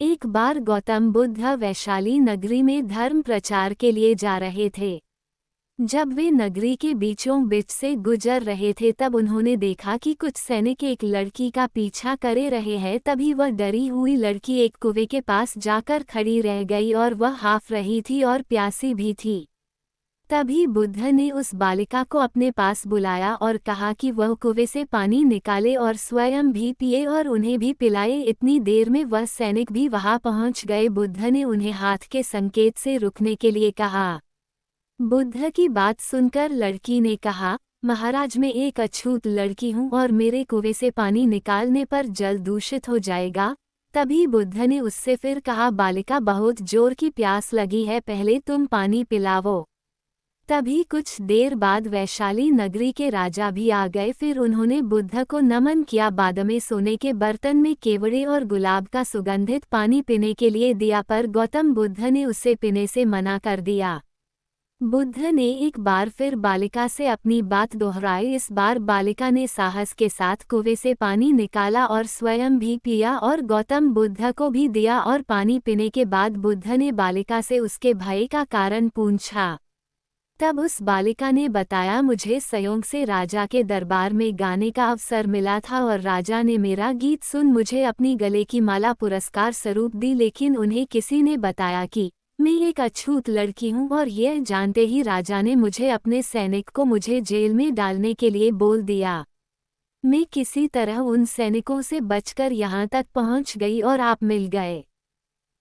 एक बार गौतम बुद्ध वैशाली नगरी में धर्म प्रचार के लिए जा रहे थे। जब वे नगरी के बीचों बीच से गुजर रहे थे तब उन्होंने देखा कि कुछ सैनिक एक लड़की का पीछा करे रहे हैं। तभी वह डरी हुई लड़की एक कुएं के पास जाकर खड़ी रह गई और वह हाफ रही थी और प्यासी भी थी। तभी बुद्ध ने उस बालिका को अपने पास बुलाया और कहा कि वह कुएं से पानी निकाले और स्वयं भी पिए और उन्हें भी पिलाए। इतनी देर में वह सैनिक भी वहां पहुंच गए। बुद्ध ने उन्हें हाथ के संकेत से रुकने के लिए कहा। बुद्ध की बात सुनकर लड़की ने कहा, महाराज मैं एक अछूत लड़की हूँ और मेरे कुएं से पानी निकालने पर जल दूषित हो जाएगा। तभी बुद्ध ने उससे फिर कहा, बालिका बहुत जोर की प्यास लगी है, पहले तुम पानी पिलाओ। तभी कुछ देर बाद वैशाली नगरी के राजा भी आ गए। फिर उन्होंने बुद्ध को नमन किया। बाद में सोने के बर्तन में केवड़े और गुलाब का सुगंधित पानी पीने के लिए दिया, पर गौतम बुद्ध ने उसे पीने से मना कर दिया। बुद्ध ने एक बार फिर बालिका से अपनी बात दोहराई। इस बार बालिका ने साहस के साथ कुएं से पानी निकाला और स्वयं भी पिया और गौतम बुद्ध को भी दिया। और पानी पीने के बाद बुद्ध ने बालिका से उसके भय का कारण पूछा। तब उस बालिका ने बताया, मुझे संयोग से राजा के दरबार में गाने का अवसर मिला था और राजा ने मेरा गीत सुन मुझे अपनी गले की माला पुरस्कार स्वरूप दी। लेकिन उन्हें किसी ने बताया कि मैं एक अछूत लड़की हूँ और यह जानते ही राजा ने मुझे अपने सैनिक को मुझे जेल में डालने के लिए बोल दिया। मैं किसी तरह उन सैनिकों से बचकर यहाँ तक पहुँच गई और आप मिल गए।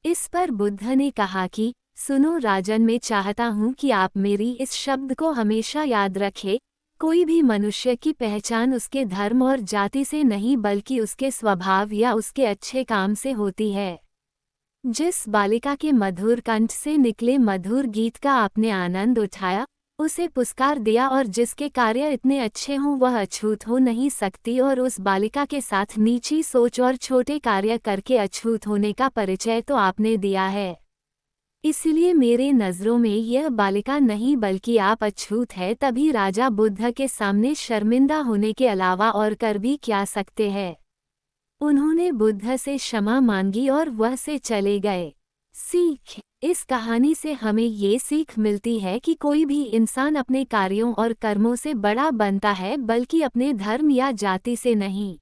इस पर बुद्ध ने कहा कि सुनो राजन, मैं चाहता हूँ कि आप मेरी इस शब्द को हमेशा याद रखें। कोई भी मनुष्य की पहचान उसके धर्म और जाति से नहीं बल्कि उसके स्वभाव या उसके अच्छे काम से होती है। जिस बालिका के मधुर कंठ से निकले मधुर गीत का आपने आनंद उठाया, उसे पुरस्कार दिया और जिसके कार्य इतने अच्छे हों वह अछूत हो नहीं सकती। और उस बालिका के साथ नीची सोच और छोटे कार्य करके अछूत होने का परिचय तो आपने दिया है। इसलिए मेरे नज़रों में यह बालिका नहीं बल्कि आप अछूत है। तभी राजा बुद्ध के सामने शर्मिंदा होने के अलावा और कर भी क्या सकते हैं। उन्होंने बुद्ध से क्षमा मांगी और वह से चले गए। सीख, इस कहानी से हमें ये सीख मिलती है कि कोई भी इंसान अपने कार्यों और कर्मों से बड़ा बनता है बल्कि अपने धर्म या जाति से नहीं।